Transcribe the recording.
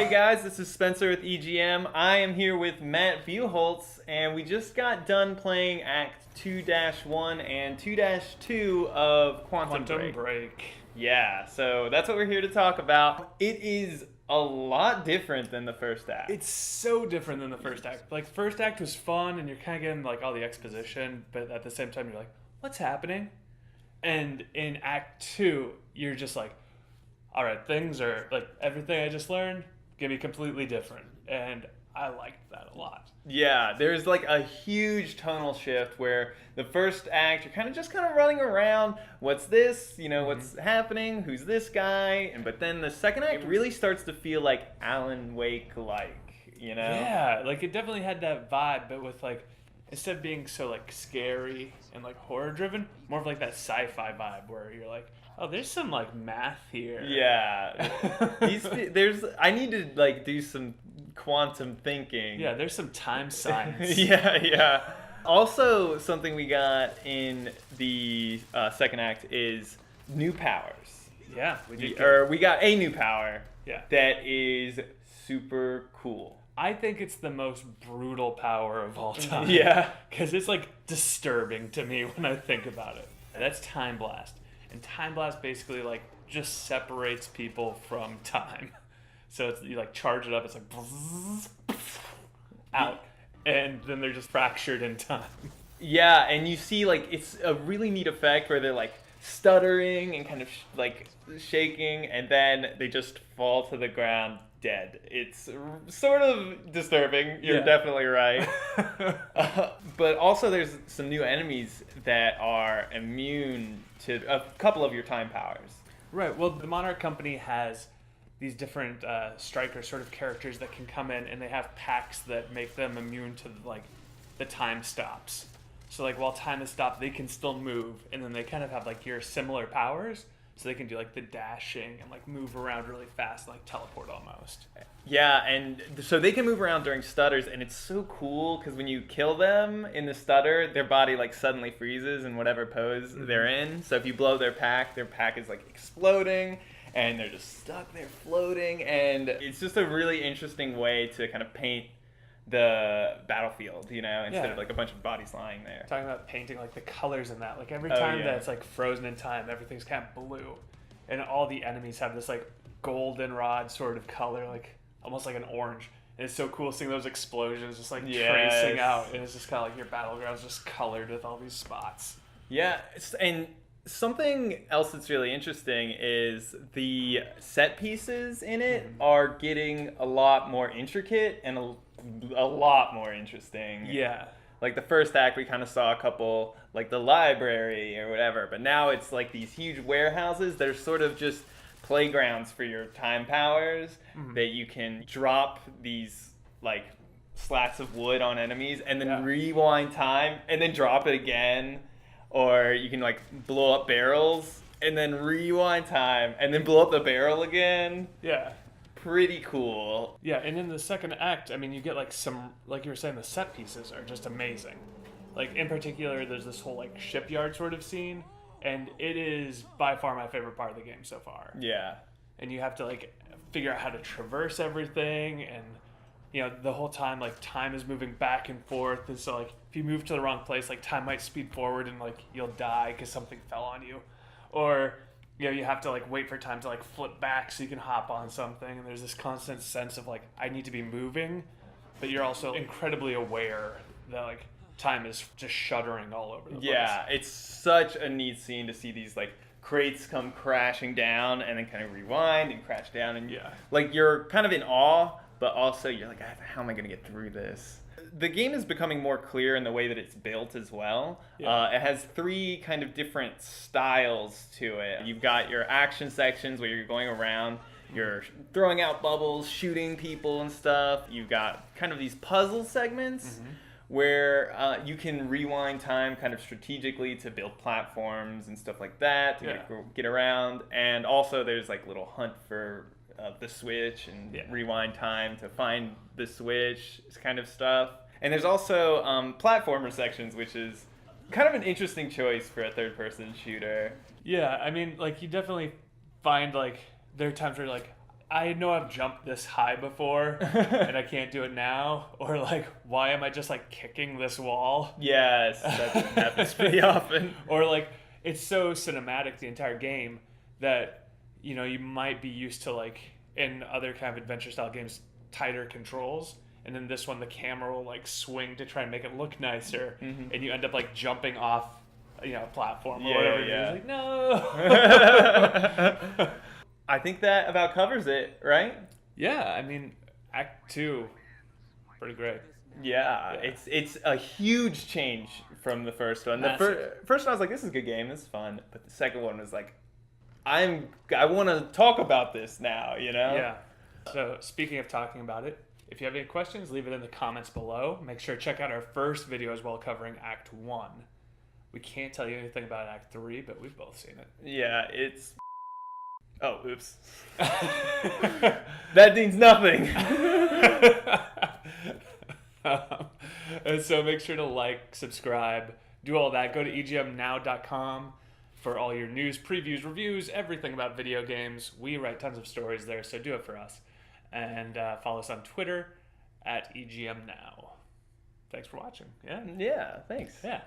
Hey guys, this is Spencer with EGM. I am here with Matt Buholtz, and we just got done playing Act 2-1 and 2-2 of Quantum Break. Yeah, so that's what we're here to talk about. It is a lot different than the first act. It's so different than the first act. Like, first act was fun, and you're kind of getting, like, all the exposition, but at the same time, you're like, what's happening? And in Act 2, you're just like, all right, things are, like, everything I just learned, gonna be completely different. And I liked that a lot. Yeah, there's like a huge tonal shift where the first act, you're kind of running around. What's this? You know, what's happening? Who's this guy? But then the second act really starts to feel like Alan Wake-like, you know? Yeah, like, it definitely had that vibe, but with, like, instead of being so, like, scary and, like, horror-driven, more of, like, that sci-fi vibe where you're like, oh, there's some, like, math here. Yeah. I need to, like, do some quantum thinking. Yeah, there's some time science. Yeah. Also, something we got in the second act is new powers. Yeah, we got a new power. Yeah. That is super cool. I think it's the most brutal power of all time. Yeah. Because it's, like, disturbing to me when I think about it. That's Time Blast. And Time Blast basically, like, just separates people from time. So it's, you, like, charge it up, it's like, out. And then they're just fractured in time. Yeah, and you see, like, it's a really neat effect where they're, like, stuttering and kind of, like, shaking, and then they just fall to the ground dead. It's sort of disturbing. You're definitely right. But also there's some new enemies that are immune to a couple of your time powers. Right. Well, the Monarch Company has these different striker sort of characters that can come in, and they have packs that make them immune to, like, the time stops. So, like, while time is stopped, they can still move, and then they kind of have, like, your similar powers. So they can do, like, the dashing and, like, move around really fast, like, teleport almost. Yeah, and so they can move around during stutters, and it's so cool because when you kill them in the stutter, their body, like, suddenly freezes in whatever pose they're in. So if you blow their pack is, like, exploding, and they're just stuck there floating, and it's just a really interesting way to kind of paint the battlefield, you know, instead of, like, a bunch of bodies lying there. Talking about painting, like, the colors in that. Like, every time that it's, like, frozen in time, everything's kind of blue. And all the enemies have this, like, goldenrod sort of color, like, almost like an orange. And it's so cool seeing those explosions just, like, tracing out. And it's just kind of like your battleground's just colored with all these spots. Yeah, and something else that's really interesting is the set pieces in it are getting a lot more intricate and a lot more interesting. Yeah. Like the first act, we kind of saw a couple, like the library or whatever, but now it's like these huge warehouses that are sort of just playgrounds for your time powers that you can drop these, like, slats of wood on enemies and then rewind time and then drop it again. Or you can, like, blow up barrels and then rewind time and then blow up the barrel again. Yeah. Pretty cool. Yeah, and in the second act, I mean, you get, like, some, like you were saying, the set pieces are just amazing. Like, in particular, there's this whole, like, shipyard sort of scene, and it is by far my favorite part of the game so far. Yeah. And you have to, like, figure out how to traverse everything, and, you know, the whole time, like, time is moving back and forth, and so, like, if you move to the wrong place, like, time might speed forward and, like, you'll die because something fell on you. Or, you know, you have to, like, wait for time to, like, flip back so you can hop on something, and there's this constant sense of, like, I need to be moving, but you're also incredibly aware that, like, time is just shuddering all over the place. Yeah, it's such a neat scene to see these, like, crates come crashing down and then kind of rewind and crash down, and like, you're kind of in awe, but also you're like, how am I going to get through this? The game is becoming more clear in the way that it's built as well. It has three kind of different styles to it. You've got your action sections where you're going around, you're throwing out bubbles, shooting people and stuff. You've got kind of these puzzle segments where you can rewind time kind of strategically to build platforms and stuff like that to get around. And also there's, like, little hunt for the switch and rewind time to find the switch kind of stuff. And there's also platformer sections, which is kind of an interesting choice for a third-person shooter. Yeah, I mean, like, you definitely find, like, there are times where you're like, I know I've jumped this high before and I can't do it now, or like, why am I just like kicking this wall? Yes, that happens pretty often. Or like, it's so cinematic the entire game that you might be used to, like, in other kind of adventure style games, tighter controls, and then this one the camera will like swing to try and make it look nicer, and you end up like jumping off a platform or whatever. Yeah. It's like, no. I think that about covers it, right? Yeah, I mean, Act 2, pretty great. Yeah, it's a huge change from the first one. The first one I was like, this is a good game, this is fun. But the second one was like, I want to talk about this now, Yeah. So speaking of talking about it, if you have any questions, leave it in the comments below. Make sure to check out our first video as well covering Act 1. We can't tell you anything about Act 3, but we've both seen it. Yeah, it's... Oh, oops. That means nothing. And so make sure to like, subscribe, do all that. Go to egmnow.com for all your news, previews, reviews, everything about video games. We write tons of stories there, so do it for us. And follow us on Twitter at EGMNow. Thanks for watching. Yeah. Yeah, thanks. Yeah.